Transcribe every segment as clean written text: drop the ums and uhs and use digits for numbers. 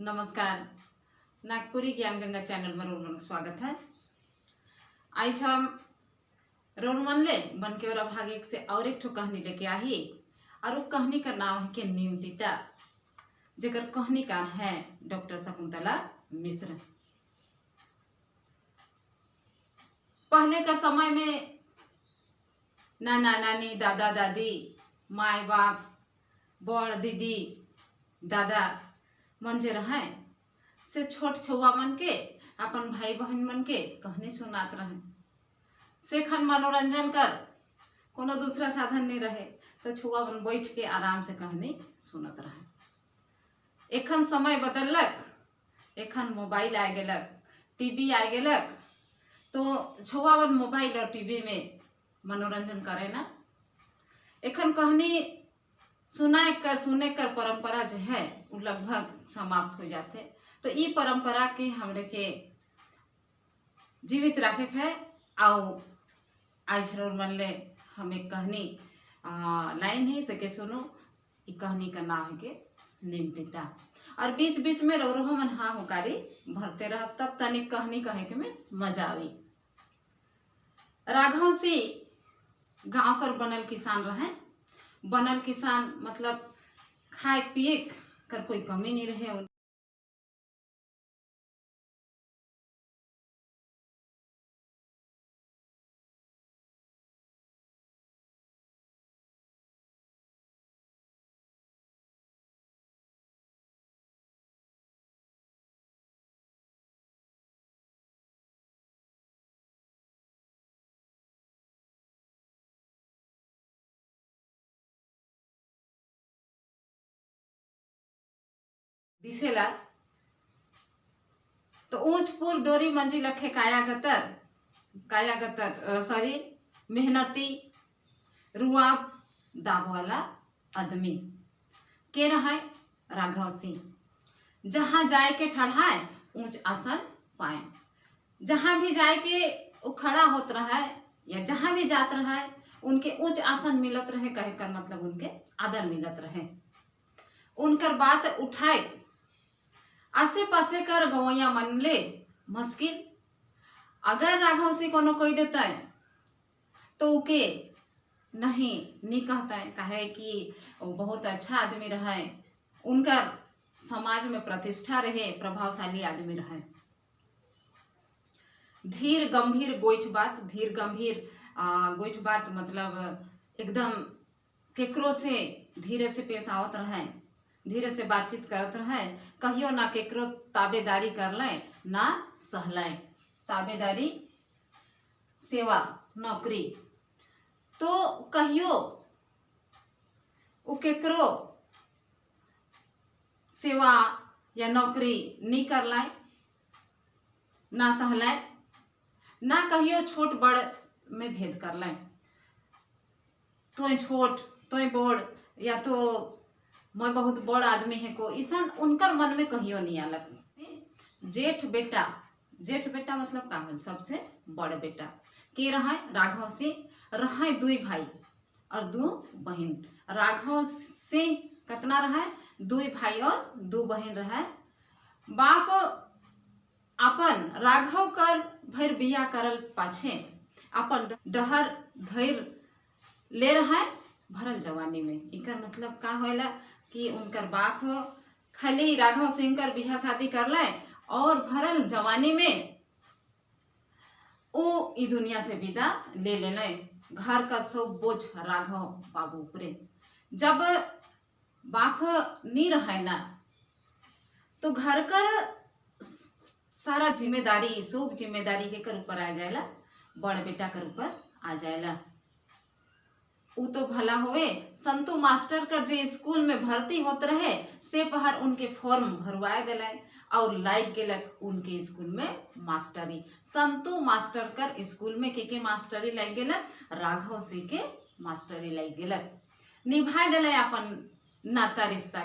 नमस्कार। नागपुरी ज्ञान गंगा चैनल में रोल स्वागत है। आज हम रोल मन ले बन के और भाग एक से और एक ठो कहानी लेके आई और वो कहानी का नाम है के नीमतिता, जेकर कहानी का है डॉक्टर शकुंतला मिश्र। पहले का समय में नाना नानी, दादा दादी, माए बाप, बड़ दीदी, दादा मन जे रहे से छोट छुआ मन के अपन भाई बहन मन के कहानी सुनात रहे। से खन मनोरंजन कर कोनो दूसरा साधन नहीं रहे तो छुआ मन बैठ के आराम से कहानी सुनत रहे। एखन समय बदलक, एखन मोबाइल आ गेलक, टीवी आ गेलक, तो छुआ मन मोबाइल और टीवी में मनोरंजन करे ना। एखन कहानी सुने कर परंपरा जो है वो लगभग समाप्त हो जाते। तो ये परंपरा के हमरे के जीवित रखे है। आओ आज रोल मन ले हम एक कहानी लाइन ही सके सुनो। ये कहानी का नाम है के नीमतिता। और बीच बीच में रो मन हाँ हुकारी भरते रह, तब तनिक कहानी कहे के में मजा आई। राघव सिंह गांव कर बनल किसान रहे। बनल किसान मतलब खाए पिए कर कोई कमी नहीं रहे। दिसेला तो ऊंचपुर डोरी मंजी लखे काया गतर सॉरी मेहनती रुआब दाब वाला आदमी के रहा राघव सिंह। जहां जाए के ठढ़ाए ऊंच आसन पाए, जहां भी जाए के वो खड़ा होत रहा है या जहां भी जात रहा है उनके उच्च आसन मिलत रहे। कहे कर मतलब उनके आदर मिलत रहे। उनकर बात उठाए आसे पासे कर गवैया मन ले मुश्किल। अगर राघव सिंह कोनो कोई देता है तो उके नहीं कहता है, कहे कि वो बहुत अच्छा आदमी रहे, उनका समाज में प्रतिष्ठा रहे, प्रभावशाली आदमी रहे। धीर गंभीर गोइठ बात मतलब एकदम केकरो से धीरे से पेश आवत रहे, धीरे से बातचीत करत रहे। कहियो ना केकरो ताबेदारी कर ले ना सहले। ताबेदारी सेवा नौकरी तो कहियो उ केकरो सेवा या नौकरी नहीं कर लाए, ना सहलाए, ना कहियो छोट बड़ में भेद कर लाए। तो छोट तो बड़ या तो मैं बहुत बड़ आदमी है को ईसन उनकर मन में कहियो नहीं आलक। जेठ बेटा मतलब का है सबसे बड़ बेटा के रहा राघव सिंह। रहा दुई भाई और दो बहन। राघव सिंह कितना रहा, दुई भाई और दो बहन रहा। बाप अपन राघव कर भर बिया करल पाछे अपन डहर धैर ले रहा है भरल जवानी में। इकर मतलब का होला कि उनकर बाप खाली राघव सिंह कर बिहा शादी कर ले और भरल जवानी में वो ई दुनिया से विदा ले ले। घर का सब बोझ राघव बाबू ऊपरे। जब बाप नहीं रहे ना तो घर कर सारा जिम्मेदारी सब जिम्मेदारी के कर ऊपर आ जाएला, बड़ बेटा कर ऊपर आ जाएला। उ तो भला होए संतू मास्टर कर जे स्कूल में भर्ती होत रहे से पहर उनके फॉर्म भरवाए दिलाए और लाइक गेलक उनके स्कूल में मास्टरी। संतू मास्टर कर स्कूल में के मास्टरी लाइक गेलक, राघव सिंह के मास्टरी लाइक गेलक। निभाए दिलाए अपन नाता रिश्ता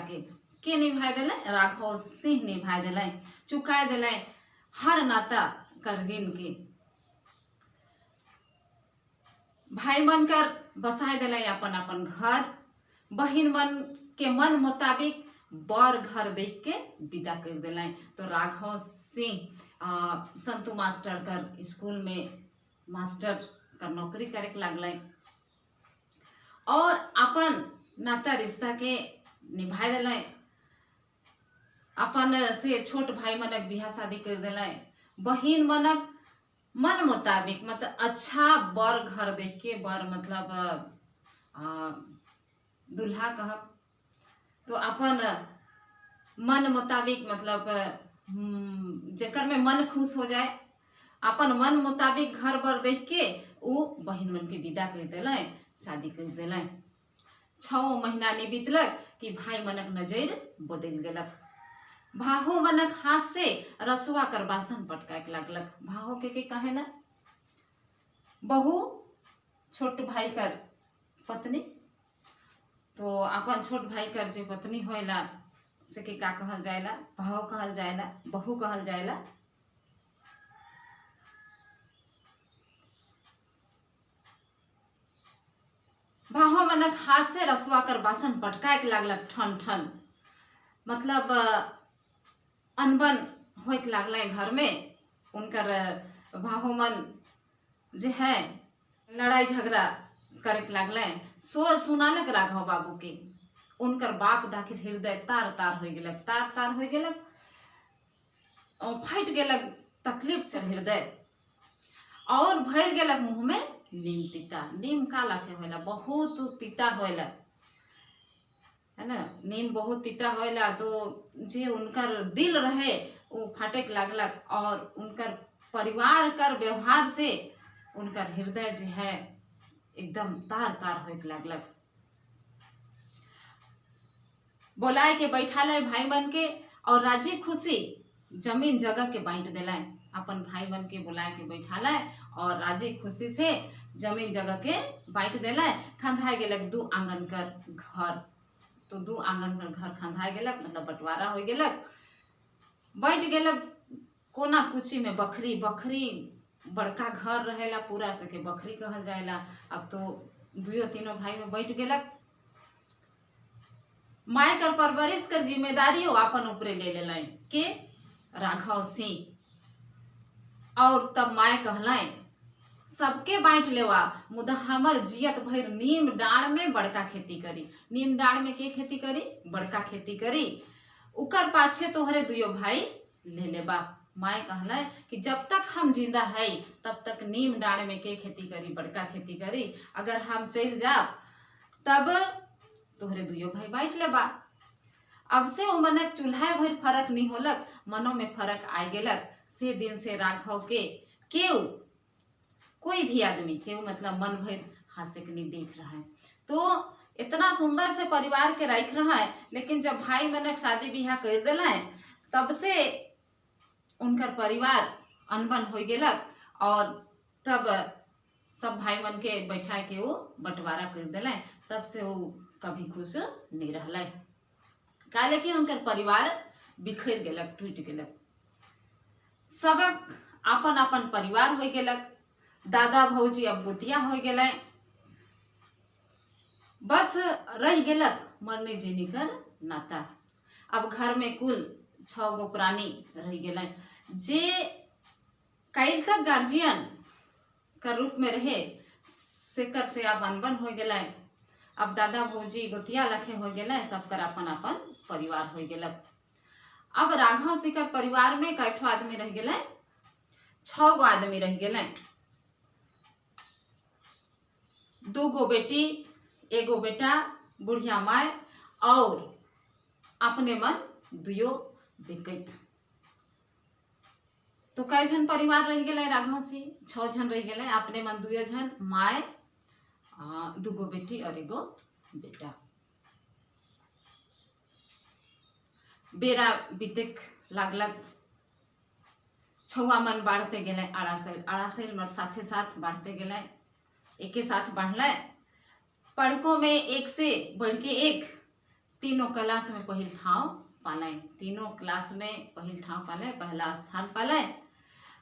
के निभाए दिलाए, राघव सिंह निभाए दिलाए, चुकाए दिलाए हर नाता कर ऋण के। भाई बनकर बसाए दिलाए अपन अपन घर। बहन बन के मन मुताबिक बर घर देख के विदा कर दिलाय। तो राघव सिंह संतू मास्टर कर स्कूल में मास्टर कर नौकरी करे लगल और अपन नाता रिश्ता के निभाए दिल। अपन से छोट भाई मनक बिहा शादी कर दिल। बहिन मनक मन मुताबिक मतलब अच्छा बर घर देख के, बर मतलब दूल्हा कहब तो अपन मन मुताबिक मतलब जेकर में मन खुश हो जाए, अपन मन मुताबिक घर बर देख के वो बहन मन के विदा कर दिल, शादी कर दिल। 6 महीना नहीं बीतलक कि भाई मनक नजर बदल गलक। भाहो मनक हाथ से रसुआ कर बासन पटकाए लगलक। भाहो के कहे ना, बहू छोट भाई कर पत्नी, तो अपन छोट भाई कर जे पत्नी होइला से के का कहल जाएला, भाव कहल जाएला, बहू कहल जाएला। भाहो मनक हाथ से रसुआ कर बासन पटकाए लगलक ठन ठन, मतलब अनबन होइक लागल घर में। उनकर भाहो मन जे है लड़ाई झगड़ा करे लागल। शोर सुनालक राघव बाबू के। उनकर बाप दाखिल हृदय तार तार हो गेलक, तार तार हो गेलक, फट गेलक तकलीफ से हृदय, और भर गेलक मुंह में नीम तीता। नीम का लाखे होला, बहुत तीता होला, है ना। नीम बहुत तीता होला तो जे उनकर दिल रहे वो फटक लागलक, और उनकर परिवार कर व्यवहार से उनकर हृदय जो है एकदम तार तार होइक लागलक। बोलाए के बैठाले भाई मन के, और राजी खुशी जमीन जगह के बांट दिलाए। अपन भाई मन के बुलाए के बैठाला और राजी खुशी से जमीन जगह के बांट दिलाए। खंधाए गेलक 2 आंगन कर घर, तो 2 आंगन कर घर खंधाए गेलक, मतलब बंटवारा हो गेलक। बैठ गेलक कोना कुची में बखरी, बखरी बड़का घर रहेला पूरा से के बखरी कहल जाएला। अब तो 2-3 भाई में बैठ गेलक। माय कर परवरिश कर जिम्मेदारी अपन ऊपरे ले लेलाय के राघव सिंह। और तब माय कहलाय सबके बांट लेवा, मुदा हमर जियत भर नीम डाड़ में बड़का खेती करी। नीम डाड़ में के खेती करी? बड़का खेती करी। उकर पाछे तोहरे 2 भाई ले लेबा। माय कहला कि जब तक हम जिंदा है तब तक नीम डाड़ में के खेती करी? बड़का खेती करी। अगर हम चल जाब तब तोहरे 2 भाई बांट लेबा। अब से वो मनक चूल्हा भर फर्क नहीं होलक, मनो में फर्क आ गेलक। से दिन से राघव के केव कोई भी आदमी केव मतलब मन भर हंसे के नहीं देख रहा है। तो इतना सुंदर से परिवार के रख रहा है, लेकिन जब भाई मनक शादी ब्याह कर दिला है तब से उनकर परिवार अनबन हो गेलक, और तब सब भाई मन के बैठा के वो बंटवारा कर दिला। तब से वो कभी खुश नहीं रहला, काले कि उनकर परिवार बिखर गेलक, टूट गेलक। सबक अपन अपन परिवार हो गेलक। दादा भौजी अब बुतिया हो गेलै, बस रह गेलक मरने जीने कर नाता। अब घर में कुल 6 गो प्राणी रह गेलै, जे काल तक गार्जियन का रूप में रहे सेकर से अब अनबन हो गेलै। अब दादा भौजी गोतिया लखे हो गेलै, सबकर अपन अपन परिवार हो गेलक। अब राघव सिंह के परिवार में कैठो आदमी रह गेलै? 6 गो आदमी रह गेलै। 2 गो बेटी, 1 गो बेटा, बुढ़िया माय और अपने मन 2 बेकत। तो कई जन परिवार रह गेलै राघव सिंह? 6 जन रह गेलै। अपने मन 2 जन, माय 2 गो बेटी और 1 गो बेटा। बेरा बीतेक लागलक, छुआ मन बढ़ते गेले। अड़ासैल मत साथे साथ बढ़ते गेले, एके साथ बढ़ल। पढ़कों में एक से बढ़ के एक, तीनों क्लास में पहिल ठाव पाले। तीनों क्लास में पहिल ठाव पाले, पहला स्थान पाले।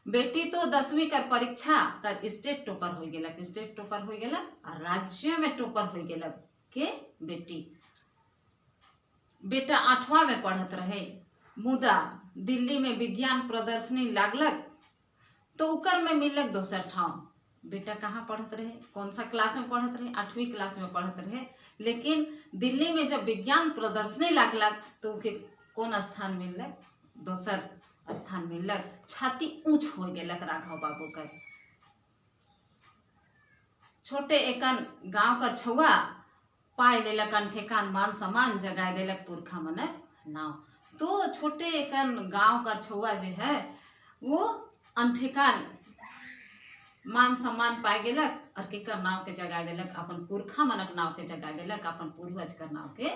बेटी तो 10वीं कर परीक्षा कर स्टेट टॉपर हो गेलक, स्टेट टॉपर हो गेलक और राज्य में टॉपर हो गेलक के बेटी। बेटा 8वां में पढ़त रहे, मुदा दिल्ली में विज्ञान प्रदर्शनी लागलक तो उकर में मिलक दोसर ठाव। बेटा कहाँ पढ़त रहे, कौन सा क्लास में पढ़त रहे, 8वीं क्लास में पढ़त रहे, लेकिन दिल्ली में जब विज्ञान प्रदर्शनी लागलक तो उके कौन स्थान मिलक, दोसर स्थान मिलक। छाती ऊंच हो गेलक राघव बाबू का। छोटे एकन गांव कर छुआ पाए लेलक अंठेकान मान सम्मान जगाए देलक पुरखा मन नाव। तो छोटे एकन गांव कर छुआ जो है वो अंठेकान मान सम्मान पाए गेलक और केकर नाव के जगाए देलक, अपन पुरखा मनक नाव के जगाए देलक, अपन पूर्वज कर नाव के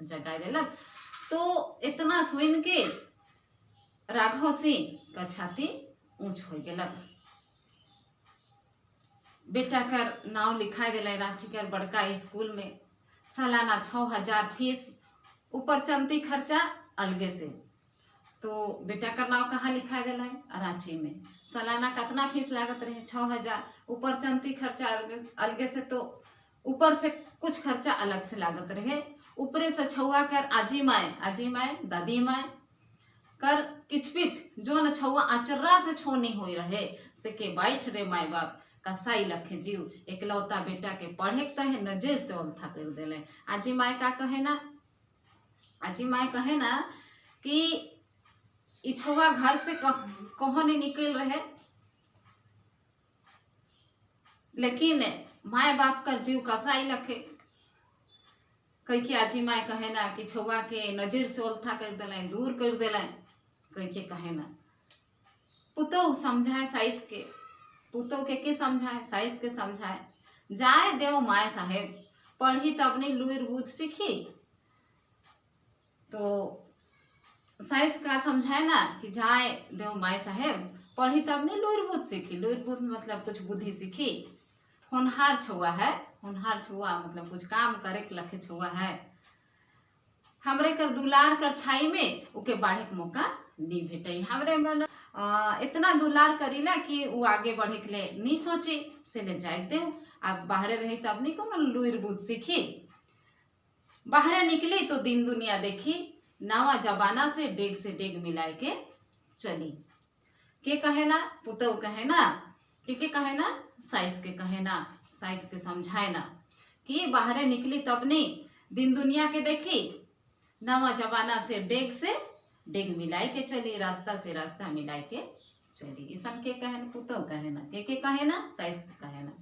जगाए देलक। तो इतना सुन के राघव सिंह कर छाती ऊंच हो गेलक। बेटा कर नाव लिखाई दिलाई रांची कर बड़का स्कूल में। सालाना 6000 फीस, ऊपर चलती खर्चा अलगे से। तो बेटा का नाव कहाँ लिखा दिलाई, रांची में। सालाना कितना फीस लागत रहे, 6000, ऊपर चलती खर्चा अलगे से। तो ऊपर से कुछ खर्चा अलग से लागत रहे। ऊपरे से छुआ कर आजी माए दादी माए कर किचपिच जो न छुआ आचर्रा से छोनी हुई रहे से के बैठ रे माए बाप कसाई लखे जीव एकलौता बेटा के पढ़े तहे नजर से उल्था कर दिले। आजी माए का कहे ना, आजी माए कहे ना कि ई छुआ घर से कहो नहीं निकल रहे, लेकिन माए बाप कर जीव कसाई लखे। कई के आजी माए कहे ना कि छुआ के नजर से उल्था कर दिले, दूर कर दिले। कई के कहे ना पुतो समझाए साइस के, पुतो के समझाए साइस के समझाए। जाए देव माए साहेब पढ़ी तब नहीं लुईर बूथ सीखी। तो साइस का समझाए ना कि जाए देव माए साहेब पढ़ी तब नहीं लुईर बूथ सीखी। लुईर बूथ मतलब कुछ बुद्धि सीखी। होनहार छुआ है, होनहार छुआ मतलब कुछ काम करे के लखे छुआ है। हमरे कर दुलार कर छाई में उके बाढ़े के मौका नहीं भेटे। हमरे मन इतना दुलार करीला कि वो आगे बढ़े के लिए नहीं सोचे से ले जाए दे। अब बाहरे रही तब नहीं को लुईर बूथ सीखी। बाहरे निकली तो दिन दुनिया देखी, नवा जमाना से डेग मिलाए के चली। के कहे ना पुतौ कहे ना के कहे ना साइस के कहे ना, साइस के समझाए ना कि बाहरे निकली तब नहीं दिन दुनिया के देखी, नवा जमाना से डेग मिलाई के चली, रास्ता से रास्ता मिलाई के चली। ईसन के कहे ना पुतौ कहे ना के कहे ना साइस के कहे ना।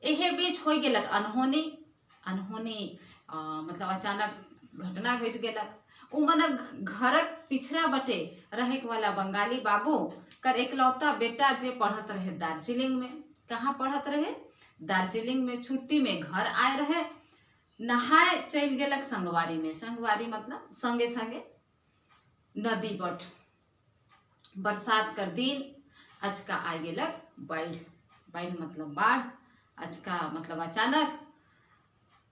एहे बीच हो गेलक अनहोनी मतलब अचानक घटना घट गेलक। उ मन घरक पिछड़ा बटे रहे वाला बंगाली बाबू कर एकलौता बेटा जे पढ़त रहे दार्जिलिंग में। कहाँ पढ़त रहे, दार्जिलिंग में। छुट्टी में घर आए रहे, नहाए चल गेलक संगवारी में। संगवारी मतलब संगे संगे नदी बट। बरसात कर दिन अचका आ गेलक बाढ़ मतलब बाढ़। अचका मतलब अचानक,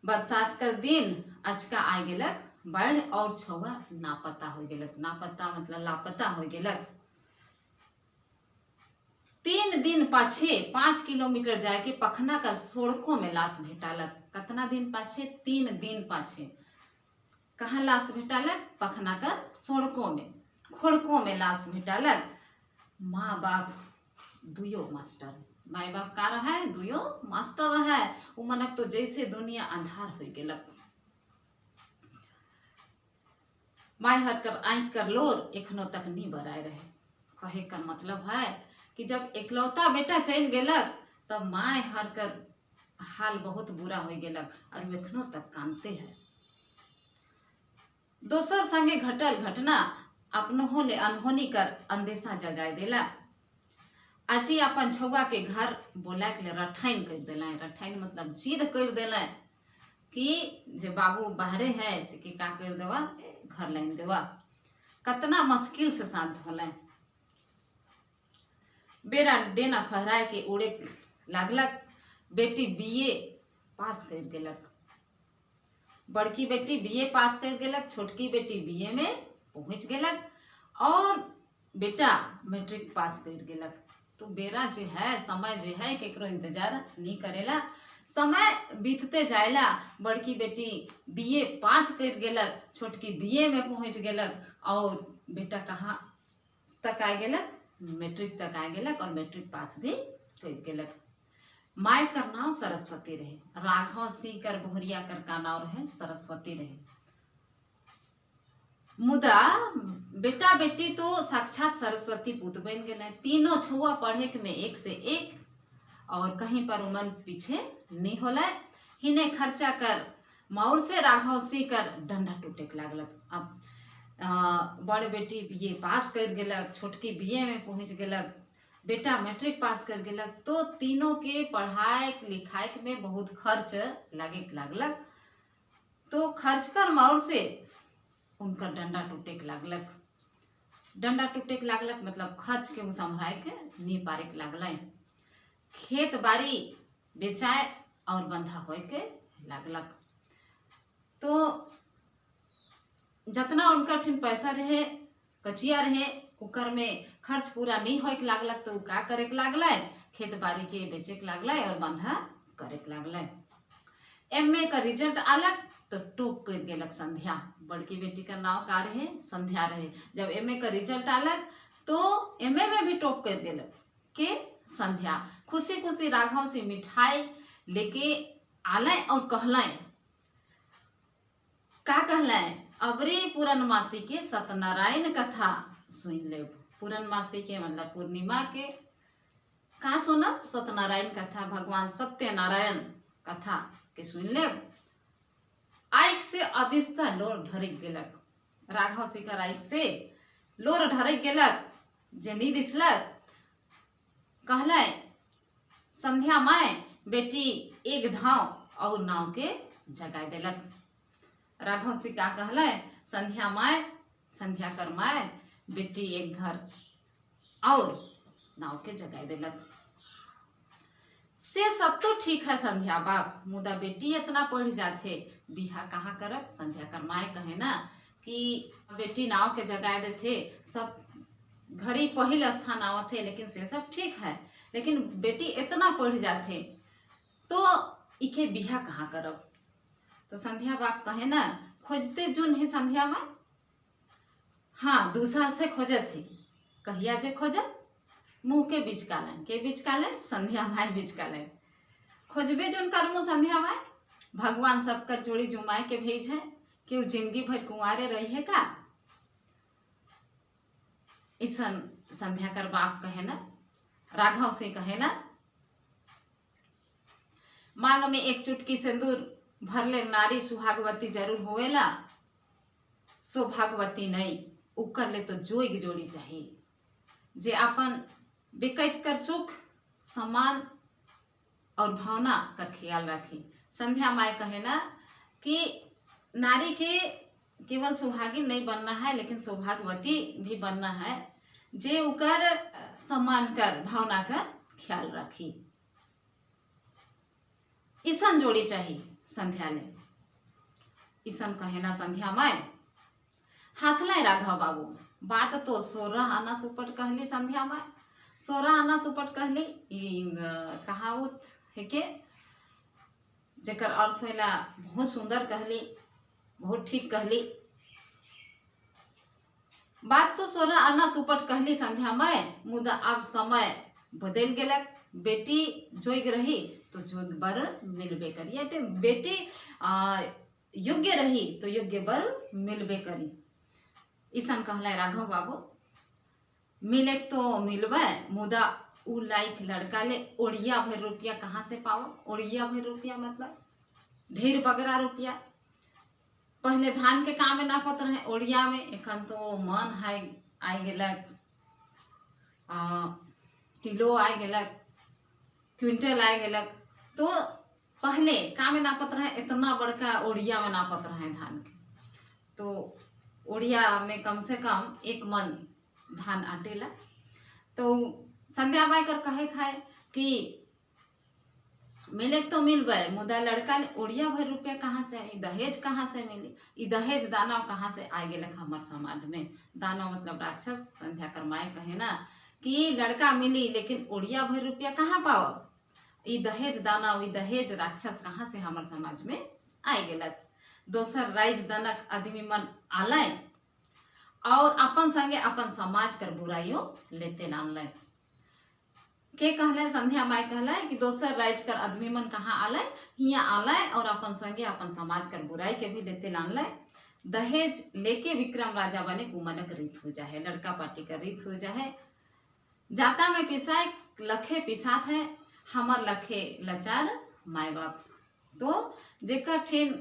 बरसात कर दिन अचका आ गेलक बाढ़ और छुआ नापता हो गेलक। नापता मतलब लापता हो गेलक। 3 दिन पाछे 5 किलोमीटर जाके पखना का सड़कों में लाश भेटालक। कितना दिन पाछे, 3 दिन पाछे। कहाँ लाश भेटालक, पखना का सड़कों में, खोड़कों में लाश भेटालक। माँ बाप दुयो मास्टर, माए बाप का रहा है दुयो मास्टर रहा है। वो मनक तो जैसे दुनिया अंधार हो गेलक। माए हाथ कर आँख कर लोर एखनो तक नहीं बराए रहे। कहे का मतलब है कि जब एकलौता बेटा चल गेलक तब माए हर कर हाल बहुत बुरा हो गेलक और एखनो तक कानते हैं। दोसर संगे घटल घटना अपनों ले अनहोनी कर अंदेशा जगाए देला। आजी अपन छुआ के घर बोला के रठाइन कर दिला। रठाइन मतलब जिद कर दिला कि जे बाबू बाहरे है से कि का कर देवा, घर लाइन देवा। कितना मुश्किल से शांत होला। बेरा डेना फहराए के उड़े लागलक। बेटी बीए पास कर गेलक। बड़की बेटी बीए पास कर गेलक, छोटकी बेटी बीए में पहुंच गेलक और बेटा मैट्रिक पास कर गेलक। तो बेरा जो है, समय जो है केकरो इंतजार नहीं करेला। समय बीतते जायला बड़की बेटी बीए पास कर गेलक, छोटकी बीए में पहुंच गेलक और बेटा कहाँ तक आ गेलक, मैट्रिक तक आ गेलक और मैट्रिक पास भी कर गेलक। माय कर नाम सरस्वती रहे, राघव सिंह कर भोरिया कर का नाम रहे सरस्वती रहे। मुदा बेटा बेटी तो साक्षात सरस्वती पुत बन गए। तीनों छुआ पढ़े में एक से एक और कहीं पर उमन पीछे नहीं होला। हिने खर्चा कर मौर से राघव सिंह कर डंडा टूटे लागलक। अब बड़ बेटी बीए पास कर गेलक, छोटकी बीए में पहुंच गेलक, बेटा मैट्रिक पास कर गेलक। तो तीनों के पढ़ाई लिखाई में बहुत खर्च लागे लागलक। तो खर्च कर मौर से उनका डंडा टूटे लागलक। डंडा टूटे लागलक मतलब खर्च के संभाल के नहीं पारे लागल। खेत बाड़ी बेचाए और बंधा होए के लागलक। तो जितना उनका ठिन पैसा रहे कचिया रहे ओकर में खर्च पूरा नहीं होए के लागलक। तो का करे के लागल, खेत बाड़ी के बेचे के लागल और बंधा करे के लागल। एमए का रिजल्ट आलक तो टॉप कर गेलक संध्या। बड़की बेटी का नाम का रहे संध्या रहे। जब एमए का रिजल्ट आलक तो एमए में भी टॉप कर गेलक के संध्या। खुशी खुशी राघव से मिठाई लेके आलय और कहलाए का कहलाए, अबरी पूर्णमासी के सत्यनारायण कथा सुन ले। पूर्णमासी के मतलब पूर्णिमा के का सुनब, सत्यनारायण कथा, भगवान सत्यनारायण कथा के सुन ले। आँख से अधिस्ता लोर ढरक गेलक। राघव सिंह का आँख से लोर ढरक गेलक। जे नी दिसलक कहले संध्या माय बेटी एक धाव और नाव के जगा देलक। राघव सिंह का कहले संध्या माय, संध्या कर माय बेटी एक घर और नाव के जगा देलक। से सब तो ठीक है संध्या बाप, मुदा बेटी इतना पढ़ जाते बिहा कहाँ करब। संध्या कर माय कहे ना कि बेटी नाव के जगा देते, सब घरी पहले स्थान आवत है, लेकिन से सब ठीक है, लेकिन बेटी इतना पढ़ जाते तो इके बिहा कहाँ करब। तो संध्या बाप कहे ना खोजते जुन है संध्या माय। हाँ 2 साल से खोजत थी। कहिया जे खोजत, मुंह के बीच कालन के बीच कालन संध्या माय बीच कालन। खोजबे जोन करमु संध्या माय, भगवान सबकर जोड़ी जुमाए के भेज है कि जिंदगी भर कुंवारे रही है का। इसन संध्या कर बाप कहे ना, राघव से कहे ना, मांग में एक चुटकी सिंदूर भरले नारी सुहागवती जरूर होएला, सौभागवती नहीं उकर ले तो जोग जोड़ी चाहिए जे अपन बिकैत कर सुख सम्मान और भावना का ख्याल रखी। संध्या माय कहे ना कि नारी के केवल सुहागिन नहीं बनना है, लेकिन सौभाग्यवती भी बनना है जे उकर सम्मान कर भावना का ख्याल रखी। ईसन जोड़ी चाहिए संध्या ने। ईसन कहे ना संध्या माय। हंसलाय राघव बाबू। बात तो 16 आना सुपट कहली संध्या माय। 16 आना सुपट कहली कहावत है के जेकर अर्थ होला बहुत सुंदर कहली, बहुत ठीक कहली। बात तो 16 आना सुपट कहली संध्या माय, मुदा अब समय बदल गेलक। बेटी जोग रही तो जोग बर मिलबे करी, तो बेटी योग्य रही तो योग्य बर मिलबे करी। ईसन कहला राघव बाबू। मिले तो मिलबे, मुदा उ लाइक लड़का ले ओडिया भर रुपया कहाँ से पाओ। ओडिया भर रुपया मतलब ढेर बगरा रुपया। पहले धान के काम में ना पत रहे ओडिया में, एखन तो मन है आए गेलक, किलो आए गेलक, क्विंटल आए गेलक। तो पहले काम में नापत रहे, इतना बड़का ओडिया में नापत रहे धान के। तो ओडिया में कम से कम 1 मन धान आटेला। तो संध्या माय कर कहे खाए कि मिले तो मिलबे, मुदा लड़का ने ओडिया भर रुपया कहाँ से आई, दहेज कहाँ से मिली। ई दहेज दानव कहाँ से आ गेलक हमार समाज में। दानव मतलब राक्षस। संध्या कर माय कहे ना कि लड़का मिली लेकिन ओडिया भर रुपया कहाँ पाओ। ई दहेज दानव, ई दहेज राक्षस कहाँ से हमार समाज में आए गेलक। दोसर राइज दनक आदमी मन आलय और अपन संगे अपन समाज कर बुराइयों लेते नानलय। के कहले संध्या माई कहले कि दोसर राइज कर आदमी मन कहाँ आलय, हिया आलय और अपन संगे अपन समाज कर बुराई के भी लेते लानलय। दहेज लेके विक्रम राजा बने कुमनक रीत हो जाए, लड़का पार्टी का रीत हो जाए। जाता में पिसाए लखे पिसात है, हमर लखे लाचार माय बाप। तो जेकर ठेन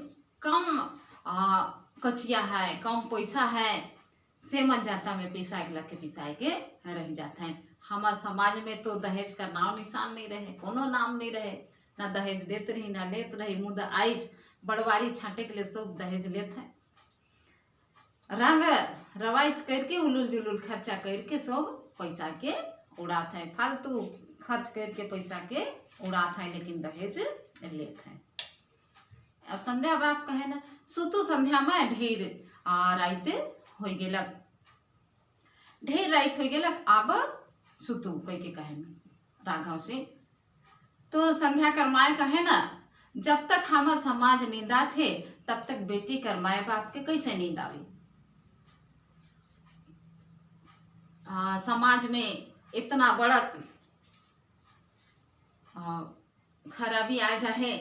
कम कचिया है, कम पैसा है, से मन जाता में पिसाए लखे पिसाए के रह जाते हैं। हमार समाज में तो दहेज का नाम निशान नहीं रहे, कोनो नाम नहीं रहे, ना दहेज देत रही ना लेत रही। मुदा आइज बड़वारी छाटे के लिए सब दहेज लेत है। रंग रवाइश करके उलुल जुलुल खर्चा करके सब पैसा के उड़ात है, फालतू खर्च करके पैसा के उड़ात है, लेकिन दहेज लेत है। अब संध्या बाप कहे ना सुतु संध्या में ढेर राइत हो गेलक, ढेर राइत हो गेलक, अब सुतु कह के कहे ना राघव से। तो संध्या कर माए कहे ना जब तक हमार समाज नींदा थे तब तक बेटी कर माए बाप के कैसे नींद आवी। समाज में इतना बड़ा खराबी आ जाए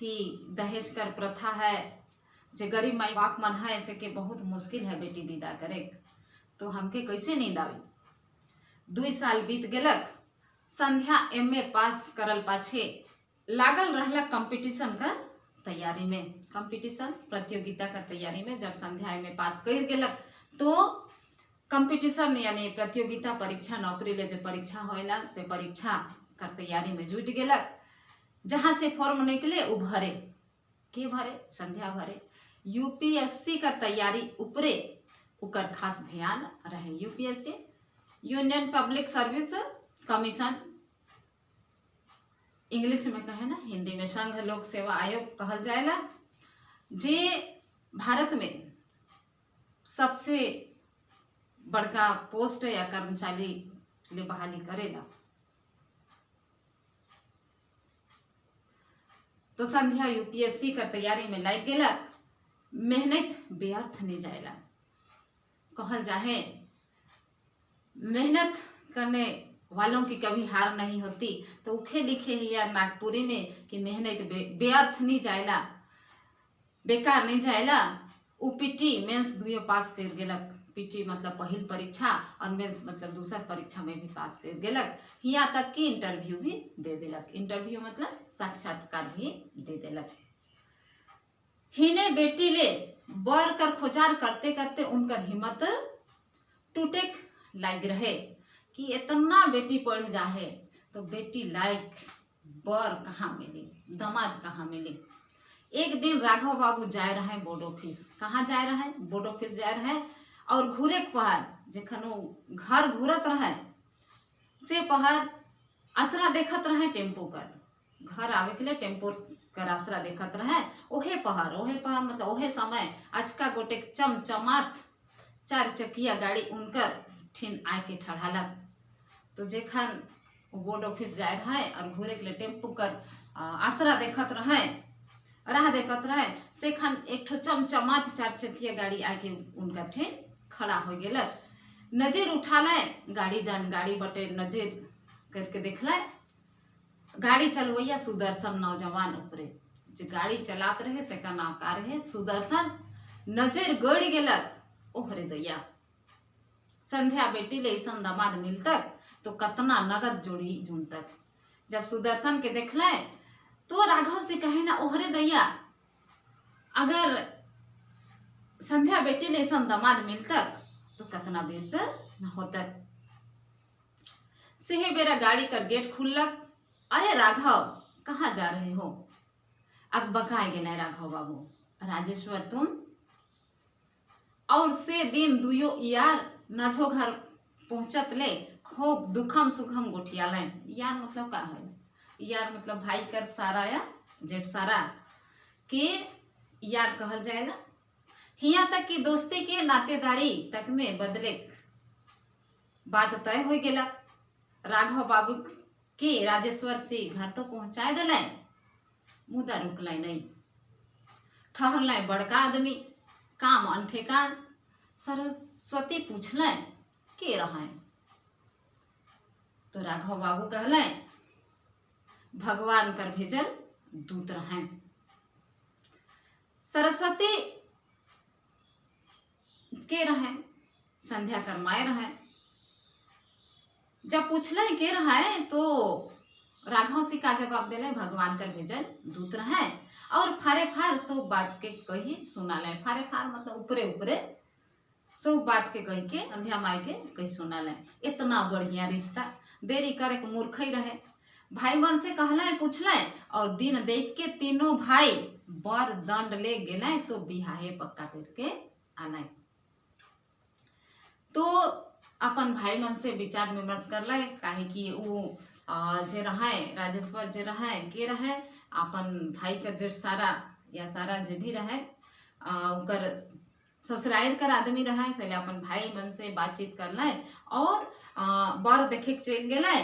कि दहेज कर प्रथा है, जो गरीब माई बाप मन है ऐसे के बहुत मुश्किल है बेटी विदा करे, तो हमके कैसे नींद आवी। 2 साल बीत गेलक, संध्या MA पास करल पाछे लागल रहलक कंपटीशन का तैयारी में, कंपटीशन प्रतियोगिता का तैयारी में। जब संध्या MA पास कर गेलक तो कंपटीशन यानी प्रतियोगिता परीक्षा, नौकरी ले जो परीक्षा होएला से परीक्षा का तैयारी में जुट गेलक। जहाँ से फॉर्म निकले उ भरे, के भरे, संध्या भरे। UPSC का तैयारी ऊपरे उकर खास ध्यान रहे। UPSC union public service commission, English में कहे ना, हिंदी में संघ लोक सेवा आयोग कहल जाएला, जे भारत में सबसे बड़का पोस्ट या कर्मचारी ले बहाली करेला। तो संध्या UPSC का तैयारी में लग गेला। मेहनत व्यर्थ नहीं जाएला, कहल जाए मेहनत करने वालों की कभी हार नहीं होती। तो उखे लिखे है यार नागपुरी में कि मेहनत व्यर्थ नहीं जाएला, बेकार नहीं जाएला। UPT मेंस 2 पास कर गेलक। PT मतलब पहिल परीक्षा और मेंस मतलब दूसर परीक्षा में भी पास कर गेलक। यहाँ तक कि इंटरव्यू भी दे देलक। इंटरव्यू मतलब साक्षात्कार भी दे देलक। हिने बेटी ले बर कर खोजार करते करते उनकर हिम्मत टूटे लाग रहे कि इतना बेटी पढ़ जाए तो बेटी लायक बर कहाँ मिली, दामाद कहाँ मिली। एक दिन राघव बाबू जाए रहे बोर्ड ऑफिस। कहाँ जाए रहे? बोर्ड ऑफिस जाए रहे। और घूरे पहर जखन घर घूरत रहे से पहर आसरा देखत रहे टेम्पो कर, घर आवे के लिए टेम्पो कर आसरा देखत रहे। ओहे पहर मतलब ओहे समय अचका गोटे चमचमात 4 चकिया गाड़ी उनकर ठिन आए के ठहरालक। तो जेखन बोर्ड ऑफिस जाए रहे और घूरे के लिए टेम्पो कर आसरा देखत रहे, राह देखत रहे, से खन एक ठो चमचमात 4 चकिया गाड़ी आके उनका ठेन खड़ा हो गेलक। नजर उठाले गाड़ी दन, गाड़ी बटे नजर करके देखले, गाड़ी चलवैया सुदर्शन नौजवान ऊपरे जो गाड़ी चलात रहे से का नाम का रहे सुदर्शन। नजर गड़ गेलक ओहरे दैया, संध्या बेटी ले ऐसा दामाद मिलतक तो कतना नगद जोड़ी झुमतक। जब सुदर्शन के देखले तो राघव से कहे ना ओहरे दैया, अगर संध्या बेटी ले ऐसा दामाद मिलतक तो कतना बेस होतक। सेहे बेरा गाड़ी का गेट खुलक। अरे राघव कहाँ जा रहे हो? अब बकाए गेले राघव बाबू, राजेश्वर तुम और से दिन दुयो यार नझो घर पहुंचत ले खूब दुखम सुखम गोठियाले। यार मतलब का है? यार मतलब भाई कर सारा या जेठ सारा के यार कहल जाएगा। यहाँ तक कि दोस्ती के नातेदारी तक में बदले बात तय हो गेला। राघव बाबू कि राजेश्वर से घर तो पहुंचाए दिले, मुदा रुकल नहीं। ठहरल बड़का आदमी, काम अनठेकान। सरस्वती पूछल के रहे, तो राघव बाबू कहले भगवान कर भेजल दूत रहे। सरस्वती के रहे, संध्या कर माए रहे। जब पूछले के रहे तो राघव से का जवाब दिले, भगवान कर भेजल दूत रहे। और फारे फार सब बात के कही सुनाले। फारे फार मतलब ऊपरे ऊपरे सब बात के कही के संध्या माई के कही सुनाले। इतना बढ़िया रिश्ता, देरी करे के मूर्ख ही रहे। भाई बहन से कहले पूछले और दिन देख के तीनों भाई बर दंड ले गेले तो बिहाहे पक्का करके आने। तो अपन भाई मन से विचार विमर्श करले, काहे कि उ जे रहे राजेश्वर जे रहे के रहे अपन भाई का जे सारा या सारा जे भी रहे उकर ससुराल कर आदमी रहे, इसलिए अपन भाई मन से बातचीत करले और बर देखे के चल गेले।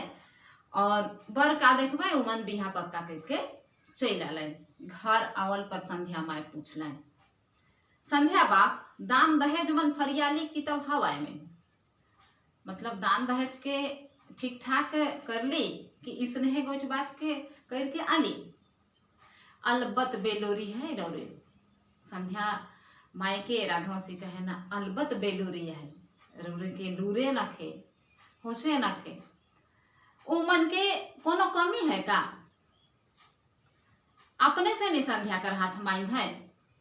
और बर का देखबे उमन बिहा पक्का करके चल आले। घर आवल पर संध्या माई पूछले, संध्या बाप दान दहेज मन फरियाली की तब हवाए में, मतलब दान दहेज के ठीक ठाक कर ली कि स्नेह गोट बात के करके आली। अलबत बेलोरी है रौरे। संध्या माई के राघव से कहे ना, अलबत बेलोरी है रौरे के लूरे नखे होशे नखे। उमन के कोनो कमी है का? अपने से नहीं संध्या कर हाथ मांग है।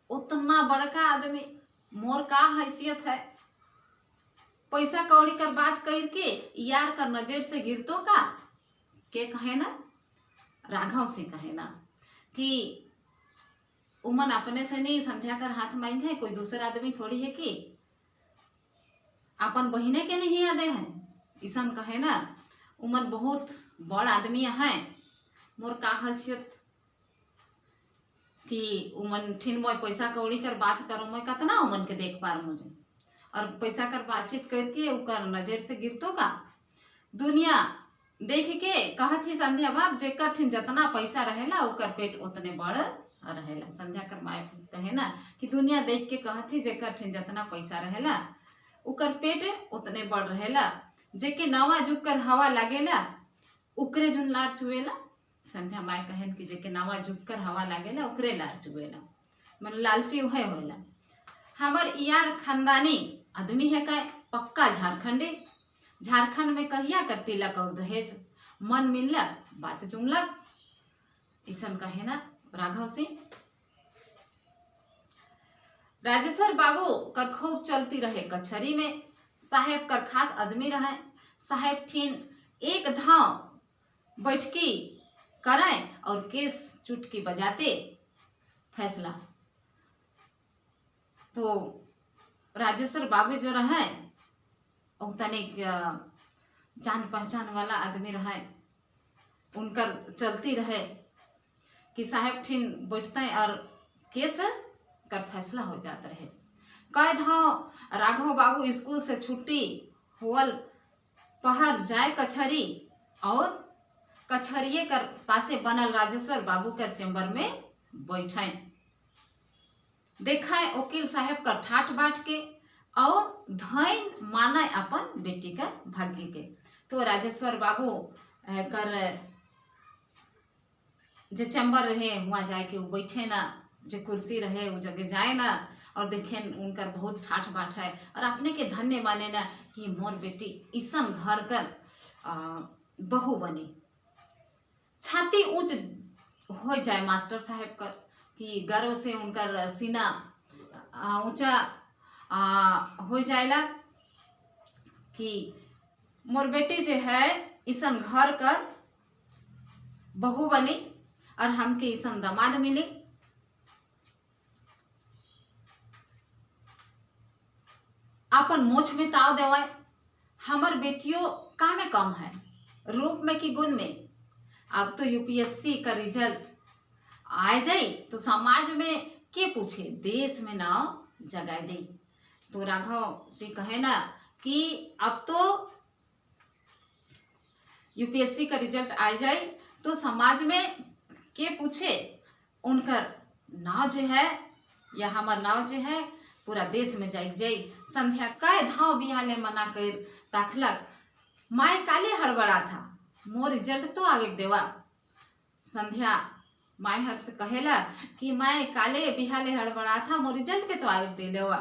उतना बड़का आदमी, मोर का हैसियत है? पैसा कौड़ी कर बात करके यार कर नजर से गिरतो का? के कहे ना, राघव से कहे ना कि उमन अपने से नहीं संध्या कर हाथ मांग है, कोई दूसरा आदमी थोड़ी है कि अपन बहिने के नहीं याद है। ईसन कहे ना, उमन बहुत बड़ आदमी है, मोर का हैसियत कि उमन ठिन मोय पैसा कौड़ी कर बात करो, मैं कतना उमन के देख पा मुझे और पैसा कर बातचीत करके उकर नजर से गिरतो का? दुनिया देख के कहत ही संध्या बाप जेकर ठिन जितना पैसा रहेला उकर पेट उतने बड़ रहेला। संध्या कर माए कहे ना कि दुनिया देख के कहत ही जेकर ठिन जितना पैसा रहेला उकर पेट उतने बड़ रहेला। जेके नवा जुग कर हवा लागेला उकरे जुन लार चुएला। संध्या माए कहन कि जेके नवा जुग कर हवा लागेला उकरे लार चुएला, मन लालची उहे होला। हमार यार खानदानी आदमी है का, पक्का झारखंडी। झारखंड में कहिया कर तिलक और दहेज, मन मिलला बात जुमलक। ईसन कहे ना राघव सिंह। राजेश्वर बाबू कर खूब चलती रहे कचहरी में। साहेब कर खास आदमी रहे। साहेब ठीन एक धाव बैठकी करे और केस चुटकी बजाते फैसला। तो राजेश्वर बाबू जो रहे तनिक जान पहचान वाला आदमी रहे, उनकर चलती रहे कि साहेब ठीन बैठते और केस कर फैसला हो जाता रहे। कई धाव राघव बाबू स्कूल से छुट्टी होल पहर जाए कचहरी और कचहरिये कर पासे बनल राजेश्वर बाबू कर चेम्बर में बैठे। देखा वकील साहेब का ठाट बाट के और धैन माना अपन बेटी का भाग्य के। तो राजेश्वर बाबू कर जे चैम्बर रहे वहाँ जाके वो बैठे ना, जो कुर्सी रहे वो जगह जाए ना और देखें उनकर बहुत ठाठ बाट है और अपने के धन्य माने ना कि मोर बेटी ईसन घर कर बहू बनी। छाती ऊंच हो जाए मास्टर साहेब कर कि गर्व से उनकर सीना ऊंचा हो जाएला कि मोर बेटी जो है ईसन घर कर बहू बनी और हमके ईसन दामाद मिली। अपन मोछ में ताव देवाए। हमर बेटियों का में कम है, रूप में कि गुण में। अब तो यूपीएससी का रिजल्ट आ जाए तो समाज में के पूछे, देश में नाव जगा दे। तो राघव से कहे ना कि अब तो यूपीएससी का रिजल्ट आ जाए तो समाज में के पूछे उनकर नाव जो है या हमार नाव जो है पूरा देश में जाग जाई। संध्या काय धाव बिहाले मना कर ताखलक माय काले हड़बड़ा था मोर रिजल्ट तो आवे देवा। संध्या माय हर से कहेला कि माय काले बिहाले हड़बड़ा था मोर रिजल्ट के तो आवे दे लेवा।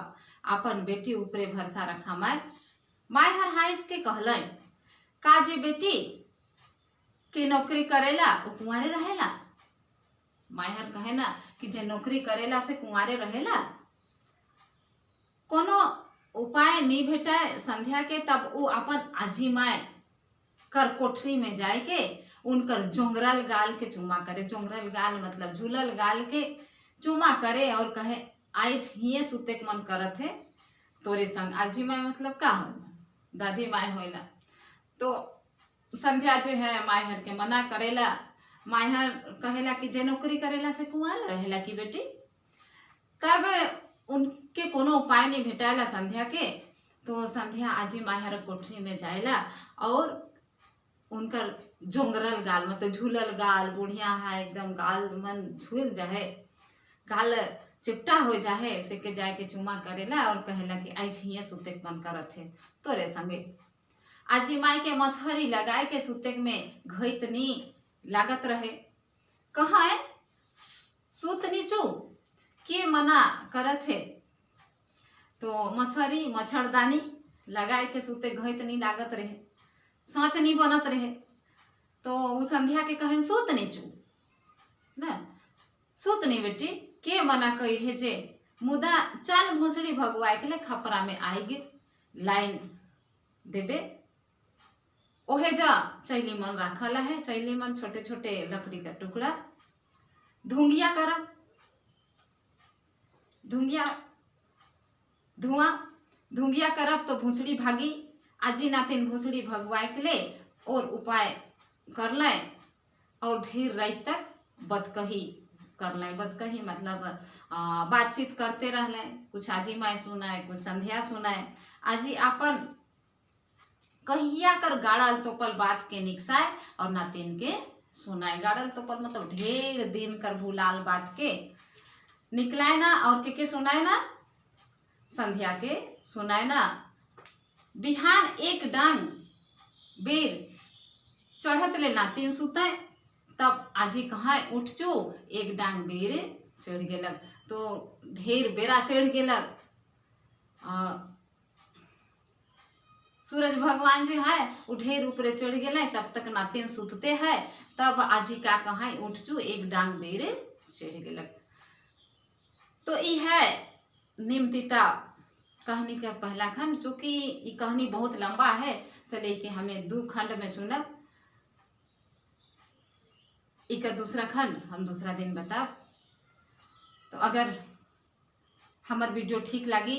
अपन बेटी ऊपरे भरोसा रखा माय हर हाइस के कहलन का जे बेटी के नौकरी करेला वो कुंवारे रहेला। मायहर कहे ना कि जे नौकरी करेला से कुंवारे रहेला। कोनो उपाय नहीं भेटा संध्या के तब वो अपन आजी माय कर कोठरी में जाए के उनकर जोंगरल गाल के चुमा करे। जोंगरल गाल मतलब झूलल गाल के चुमा करे और कहे आज हिये सुते के मन करत है तोरे संग। आजी माय मतलब का हो दादी माय होइला। तो संध्या जो है मायहर के मना करेला। मायहर कहेला कि जे नौकरी करेला से कुंवार रहेला की बेटी। तब उनके कोनो उपाय नहीं भेटाला संध्या के। तो संध्या आजी मायहर कोठरी में जाएला और उनकर जोंगरल गाल मतलब झूलल गाल बुढ़िया है एकदम गाल मन झूल जाए गाल चिपटा हो जाए से के जाए के चुमा करेला और कहेला कि आज हिये सुते के मन करत है तोरे संगे। आजी माई के मसहरी लगाए के सुते में घइतनी लागत रहे। कहा है सूत नीचू के मना करत है। तो मसहरी मच्छरदानी लगाए के सुते घइतनी लागत रहे सोच नहीं बनत रहे। तो वो संध्या के कहें सूत नीचू ना सूत नहीं बेटी के मना कही है जे मुदा चल भोसड़ी भगवाए के लिए खपरा में आएगी लाइन देबे। ओहे जा चैली मन रखल है। चैली मन छोटे छोटे लकड़ी का टुकड़ा धुंगिया करब धुंगिया धुआं धुंगिया करब तो भूसड़ी भागी। आजी नातिन भूसड़ी भगवाए के लिए और उपाय कर ले और ढेर रात तक बदकही कर ले। बदकही मतलब बातचीत करते रह ले। कुछ आजी माय सुनाए कुछ संध्या सुनाए। आजी अपन कहिया कर गाड़ल तोपल बात के निकसाए और नातिन के सुनाए। गाड़ल तोपल मतलब ढेर दिन कर भूलाल बात के निकलाए ना और के सुनाए ना संध्या के सुनाए ना। बिहान एक डांग बेर चढ़त ले नातिन सुते तब आजी कहा उठ चो एक डांग बेर चढ़ गेलक। तो ढेर बेरा चढ़ गेलक। सूरज भगवान जो है वो ढेर ऊपरे चढ़ गए तब तक नातिन सुतते हैं। तब आजी का कहा उठ चू एक डांग बेर चढ़ गेलक। तो ये है निमतिता कहानी का पहला खंड। चूँकि ये कहानी बहुत लंबा है से लेके हमें 2 खंड में सुनब। इसका दूसरा खंड हम दूसरा दिन बताब। तो अगर हमार वीडियो ठीक लगी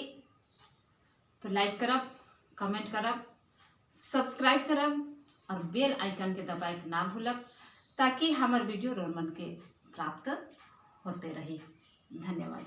तो लाइक करब कमेंट करब सब्सक्राइब करब और बेल आइकन के दबाए ना भूलब ताकि हमार वीडियो रोमन के प्राप्त होते रही। धन्यवाद।